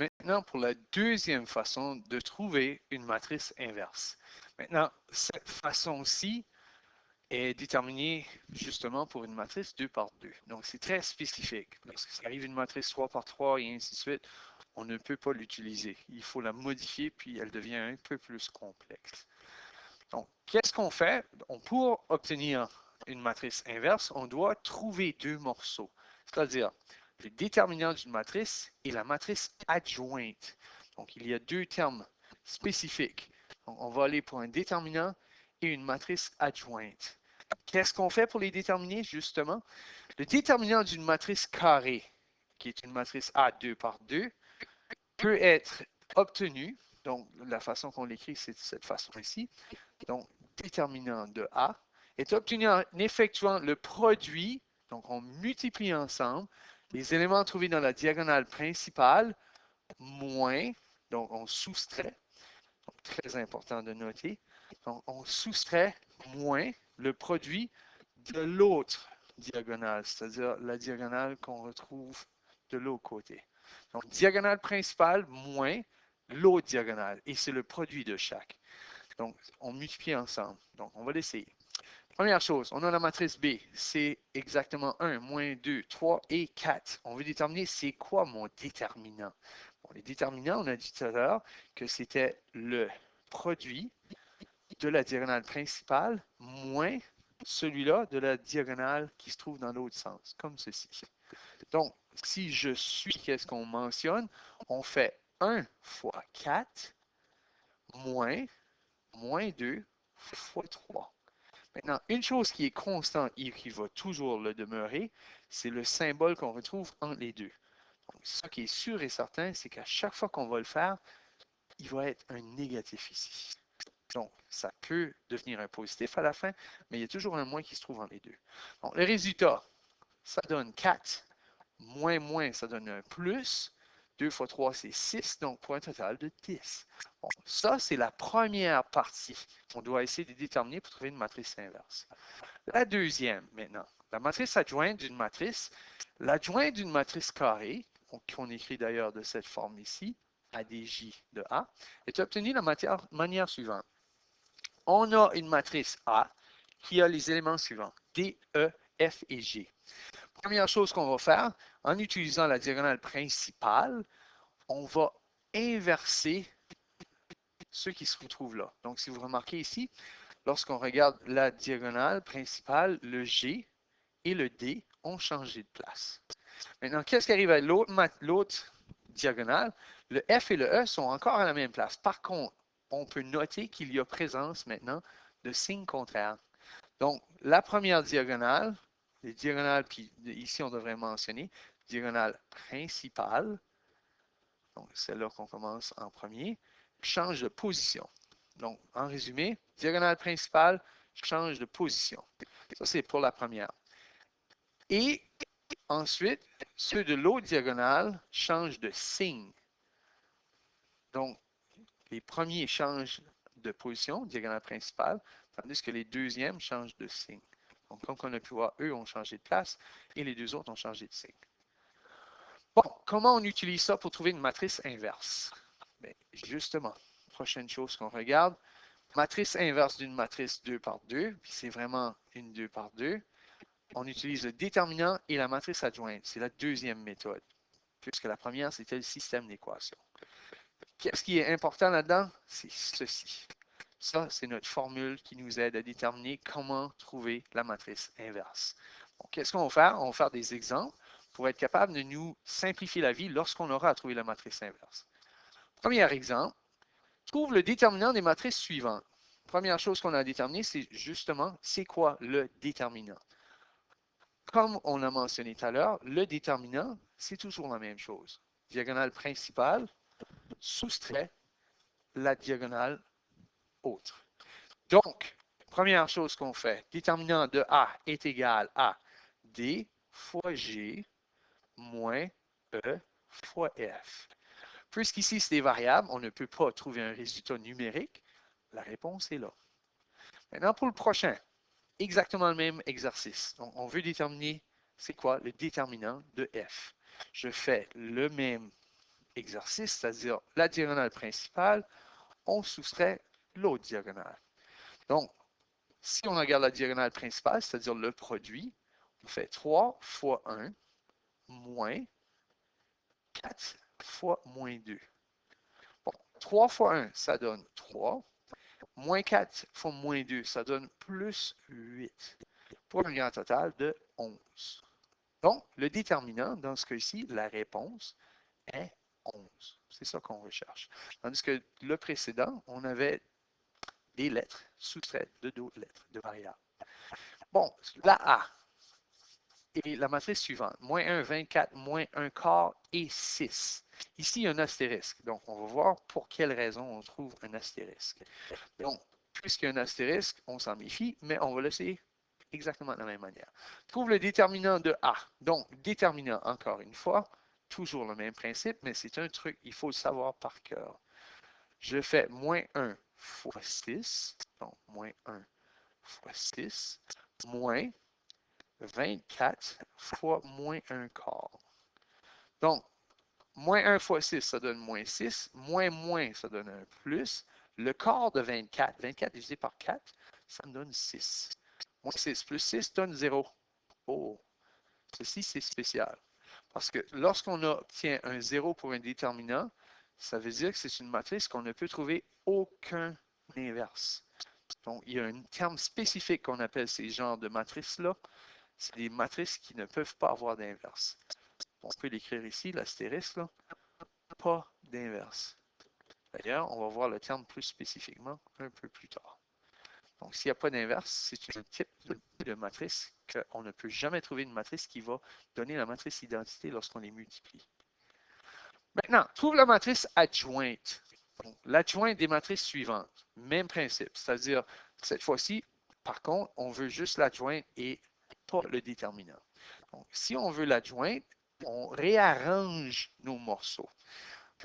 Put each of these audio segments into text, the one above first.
Maintenant, pour la deuxième façon de trouver une matrice inverse. Maintenant, cette façon-ci est déterminée justement pour une matrice 2 par 2. Donc, c'est très spécifique. Lorsqu'il arrive une matrice 3 par 3 et ainsi de suite, on ne peut pas l'utiliser. Il faut la modifier, puis elle devient un peu plus complexe. Donc, qu'est-ce qu'on fait? Pour obtenir une matrice inverse, on doit trouver deux morceaux, c'est-à-dire le déterminant d'une matrice et la matrice adjointe. Donc, il y a deux termes spécifiques. Donc, on va aller pour un déterminant et une matrice adjointe. Qu'est-ce qu'on fait pour les déterminer, justement? Le déterminant d'une matrice carrée, qui est une matrice A2 par 2, peut être obtenu, donc la façon qu'on l'écrit, c'est de cette façon ici. Donc, déterminant de A est obtenu en effectuant le produit, donc on multiplie ensemble les éléments trouvés dans la diagonale principale, moins, donc on soustrait, donc très important de noter, donc on soustrait moins le produit de l'autre diagonale, c'est-à-dire la diagonale qu'on retrouve de l'autre côté. Donc, diagonale principale moins l'autre diagonale, et c'est le produit de chaque. Donc, on multiplie ensemble. Donc, on va l'essayer. Première chose, on a la matrice B. C'est exactement 1, moins 2, 3 et 4. On veut déterminer c'est quoi mon déterminant. Bon, les déterminants, on a dit tout à l'heure que c'était le produit de la diagonale principale moins celui-là de la diagonale qui se trouve dans l'autre sens, comme ceci. Donc, si je suis, qu'est-ce qu'on mentionne? On fait 1 fois 4 moins 2 fois 3. Maintenant, une chose qui est constante et qui va toujours le demeurer, c'est le symbole qu'on retrouve entre les deux. Donc, ce qui est sûr et certain, c'est qu'à chaque fois qu'on va le faire, il va être un négatif ici. Donc, ça peut devenir un positif à la fin, mais il y a toujours un moins qui se trouve entre les deux. Donc, le résultat, ça donne 4. Moins, ça donne un plus. 2 fois 3, c'est 6, donc pour un total de 10. Bon, ça, c'est la première partie qu'on doit essayer de déterminer pour trouver une matrice inverse. La deuxième, maintenant, la matrice adjointe d'une matrice. L'adjointe d'une matrice carrée, qu'on écrit d'ailleurs de cette forme ici, ADJ de A, est obtenue de la manière suivante. On a une matrice A qui a les éléments suivants, D, E, F et G. Première chose qu'on va faire, en utilisant la diagonale principale, on va inverser ce qui se retrouve là. Donc, si vous remarquez ici, lorsqu'on regarde la diagonale principale, le G et le D ont changé de place. Maintenant, qu'est-ce qui arrive à l'autre diagonale? Le F et le E sont encore à la même place. Par contre, on peut noter qu'il y a présence maintenant de signes contraires. Donc, la première diagonale, les diagonales, puis ici on devrait mentionner, diagonale principale, donc celle-là qu'on commence en premier, change de position. Donc, en résumé, diagonale principale change de position. Ça, c'est pour la première. Et ensuite, ceux de l'autre diagonale changent de signe. Donc, les premiers changent de position, diagonale principale, tandis que les deuxièmes changent de signe. Donc, comme on a pu voir, eux ont changé de place et les deux autres ont changé de signe. Bon, comment on utilise ça pour trouver une matrice inverse? Bien, justement, prochaine chose qu'on regarde, matrice inverse d'une matrice 2 par 2, puis c'est vraiment une 2 par 2. On utilise le déterminant et la matrice adjointe. C'est la deuxième méthode, puisque la première, c'était le système d'équations. Qu'est-ce qui est important là-dedans? C'est ceci. Ça, c'est notre formule qui nous aide à déterminer comment trouver la matrice inverse. Bon, qu'est-ce qu'on va faire? On va faire des exemples pour être capable de nous simplifier la vie lorsqu'on aura à trouver la matrice inverse. Premier exemple, trouve le déterminant des matrices suivantes. Première chose qu'on a à déterminer, c'est justement, c'est quoi le déterminant? Comme on a mentionné tout à l'heure, le déterminant, c'est toujours la même chose. Diagonale principale soustrait la diagonale autre. Donc, première chose qu'on fait, déterminant de A est égal à D fois G moins E fois F. Puisqu'ici, c'est des variables, on ne peut pas trouver un résultat numérique. La réponse est là. Maintenant, pour le prochain, exactement le même exercice. Donc, on veut déterminer c'est quoi le déterminant de F. Je fais le même exercice, c'est-à-dire la diagonale principale, on soustrait l'autre diagonale. Donc, si on regarde la diagonale principale, c'est-à-dire le produit, on fait 3 fois 1 moins 4 fois moins 2. Bon, 3 fois 1, ça donne 3. Moins 4 fois moins 2, ça donne plus 8. Pour un grand total de 11. Donc, le déterminant, dans ce cas-ci, la réponse est 11. C'est ça qu'on recherche. Tandis que le précédent, on avait des lettres soustraites de d'autres lettres, de variables. Bon, la A et la matrice suivante, moins 1, 24, moins 1 quart et 6. Ici, il y a un astérisque. Donc, on va voir pour quelle raison on trouve un astérisque. Donc, puisqu'il y a un astérisque, on s'en méfie, mais on va laisser exactement de la même manière. Trouve le déterminant de A. Donc, déterminant, encore une fois, toujours le même principe, mais c'est un truc, il faut le savoir par cœur. Je fais moins 1 fois 6, donc moins 1 fois 6, moins 24 fois moins 1 quart. Donc, moins 1 fois 6, ça donne moins 6. Moins, ça donne un plus. Le quart de 24, 24 divisé par 4, ça me donne 6. Moins 6 plus 6 donne 0. Oh, ceci, c'est spécial. Parce que lorsqu'on obtient un 0 pour un déterminant, ça veut dire que c'est une matrice qu'on ne peut trouver aucun inverse. Donc, il y a un terme spécifique qu'on appelle ces genres de matrices-là. C'est des matrices qui ne peuvent pas avoir d'inverse. On peut l'écrire ici, l'astérisque, là. Pas d'inverse. D'ailleurs, on va voir le terme plus spécifiquement un peu plus tard. Donc, s'il n'y a pas d'inverse, c'est un type de matrice qu'on ne peut jamais trouver une matrice qui va donner la matrice identité lorsqu'on les multiplie. Maintenant, trouve la matrice adjointe. L'adjointe des matrices suivantes. Même principe, c'est-à-dire, cette fois-ci, par contre, on veut juste l'adjointe et pas le déterminant. Donc, si on veut l'adjointe, on réarrange nos morceaux.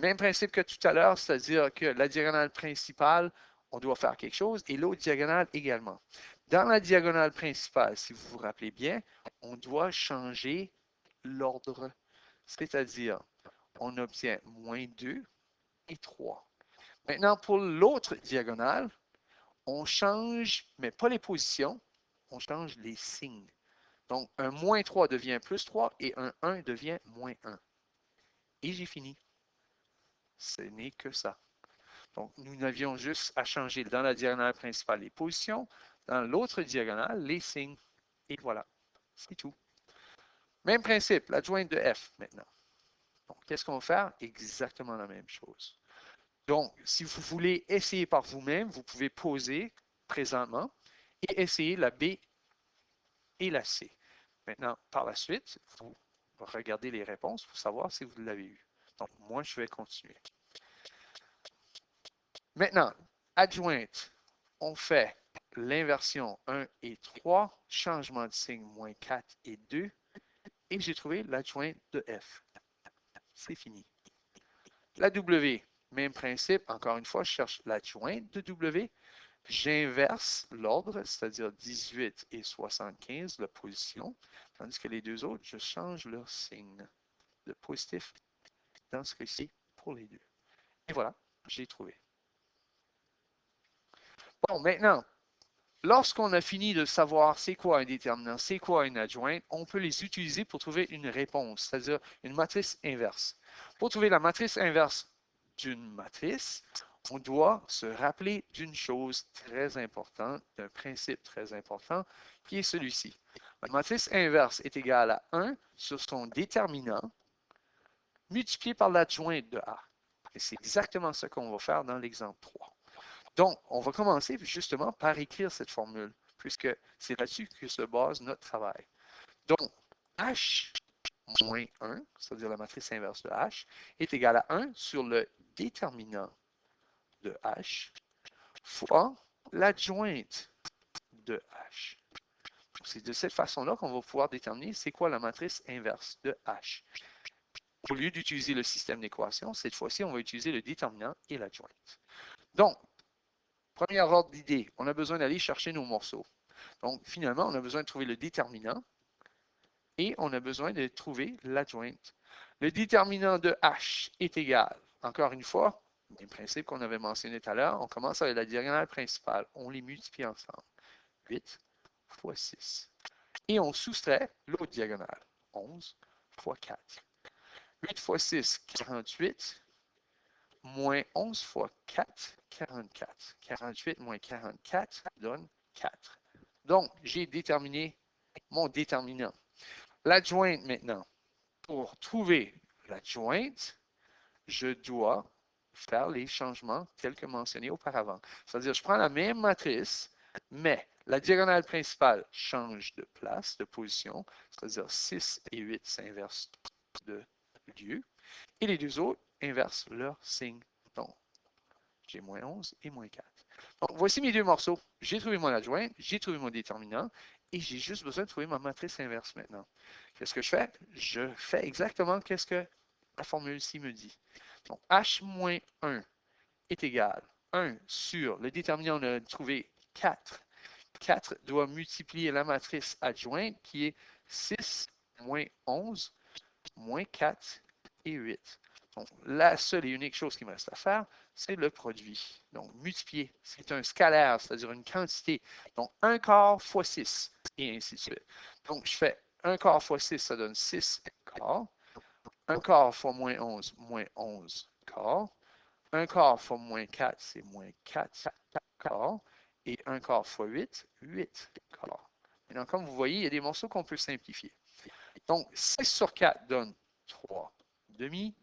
Même principe que tout à l'heure, c'est-à-dire que la diagonale principale, on doit faire quelque chose et l'autre diagonale également. Dans la diagonale principale, si vous vous rappelez bien, on doit changer l'ordre. C'est-à-dire, on obtient moins 2 et 3. Maintenant, pour l'autre diagonale, on change, mais pas les positions, on change les signes. Donc, un moins 3 devient plus 3 et un 1 devient moins 1. Et j'ai fini. Ce n'est que ça. Donc, nous n'avions juste à changer dans la diagonale principale les positions, dans l'autre diagonale, les signes. Et voilà, c'est tout. Même principe, l'adjointe de F maintenant. Donc, qu'est-ce qu'on va faire? Exactement la même chose. Donc, si vous voulez essayer par vous-même, vous pouvez poser présentement et essayer la B et la C. Maintenant, par la suite, vous regardez les réponses pour savoir si vous l'avez eu. Donc, moi, je vais continuer. Maintenant, adjointe, on fait l'inversion 1 et 3, changement de signe moins 4 et 2, et j'ai trouvé l'adjointe de F. C'est fini. La W, même principe, encore une fois, je cherche l'adjointe de W, j'inverse l'ordre, c'est-à-dire 18 et 75, la position, tandis que les deux autres, je change leur signe de positif dans ce cas-ci pour les deux. Et voilà, j'ai trouvé. Bon, maintenant, lorsqu'on a fini de savoir c'est quoi un déterminant, c'est quoi une adjointe, on peut les utiliser pour trouver une réponse, c'est-à-dire une matrice inverse. Pour trouver la matrice inverse d'une matrice, on doit se rappeler d'une chose très importante, d'un principe très important, qui est celui-ci. La matrice inverse est égale à 1 sur son déterminant multiplié par l'adjointe de A. Et c'est exactement ce qu'on va faire dans l'exemple 3. Donc, on va commencer justement par écrire cette formule, puisque c'est là-dessus que se base notre travail. Donc, H moins 1, c'est-à-dire la matrice inverse de H, est égal à 1 sur le déterminant de H fois l'adjointe de H. C'est de cette façon-là qu'on va pouvoir déterminer c'est quoi la matrice inverse de H. Au lieu d'utiliser le système d'équation, cette fois-ci, on va utiliser le déterminant et l'adjointe. Donc, premier ordre d'idée, on a besoin d'aller chercher nos morceaux. Donc, finalement, on a besoin de trouver le déterminant et on a besoin de trouver l'adjointe. Le déterminant de H est égal, encore une fois, même principe qu'on avait mentionné tout à l'heure, on commence avec la diagonale principale, on les multiplie ensemble. 8 fois 6. Et on soustrait l'autre diagonale, 11 fois 4. 8 fois 6, 48, moins 11 fois 4, 44. 48 moins 44 donne 4. Donc, j'ai déterminé mon déterminant. L'adjointe maintenant. Pour trouver l'adjointe, je dois faire les changements tels que mentionnés auparavant. C'est-à-dire, je prends la même matrice, mais la diagonale principale change de place, de position, c'est-à-dire 6 et 8 s'inversent de lieu, et les deux autres inversent leur signe. Donc, j'ai moins 11 et moins 4. Donc, voici mes deux morceaux. J'ai trouvé mon adjoint, j'ai trouvé mon déterminant, et j'ai juste besoin de trouver ma matrice inverse maintenant. Qu'est-ce que je fais? Je fais exactement ce que la formule-ci me dit. Donc, H-1 est égal à 1 sur le déterminant, on a trouvé 4. 4 doit multiplier la matrice adjointe qui est 6 moins 11 moins 4 et 8. Donc, la seule et unique chose qui me reste à faire, c'est le produit. Donc, multiplier, c'est un scalaire, c'est-à-dire une quantité. Donc, 1 quart fois 6, et ainsi de suite. Donc, je fais 1 quart fois 6, ça donne 6 quarts. 1 quart fois moins 11 quarts. 1 quart fois moins 4, c'est moins 4 quarts. Et 1 quart fois 8, 8 quarts. Maintenant, comme vous voyez, il y a des morceaux qu'on peut simplifier. Donc, 6 sur 4 donne 3 demi.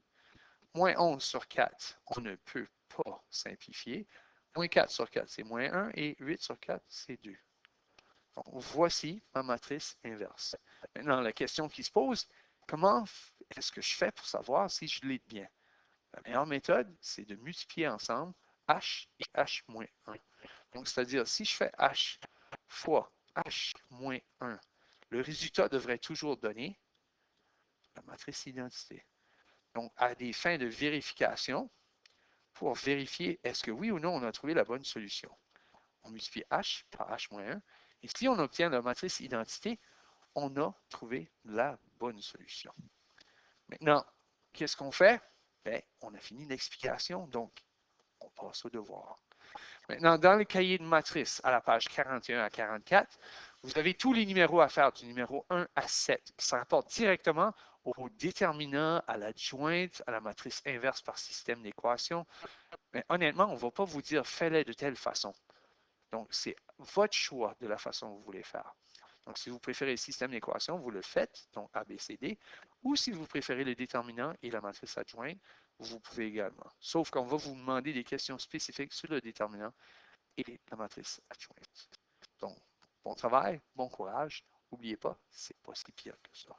Moins 11 sur 4, on ne peut pas simplifier. Moins 4 sur 4, c'est moins 1. Et 8 sur 4, c'est 2. Donc, voici ma matrice inverse. Maintenant, la question qui se pose, comment est-ce que je fais pour savoir si je l'ai bien? La meilleure méthode, c'est de multiplier ensemble H et H-1. Donc, c'est-à-dire, si je fais H fois H-1, le résultat devrait toujours donner la matrice identité. Donc, à des fins de vérification, pour vérifier est-ce que oui ou non on a trouvé la bonne solution. On multiplie H par H-1, et si on obtient la matrice identité, on a trouvé la bonne solution. Maintenant, qu'est-ce qu'on fait? Bien, on a fini l'explication, donc on passe au devoir. Maintenant, dans le cahier de matrice, à la page 41 à 44, vous avez tous les numéros à faire du numéro 1 à 7, qui se rapportent directement au déterminant, à l'adjointe, à la matrice inverse par système d'équation. Mais honnêtement, on ne va pas vous dire fais-le de telle façon. Donc, c'est votre choix de la façon que vous voulez faire. Donc, si vous préférez le système d'équation, vous le faites, donc ABCD, ou si vous préférez le déterminant et la matrice adjointe, vous pouvez également. Sauf qu'on va vous demander des questions spécifiques sur le déterminant et la matrice adjointe. Donc, bon travail, bon courage. N'oubliez pas, c'est pas si pire que ça.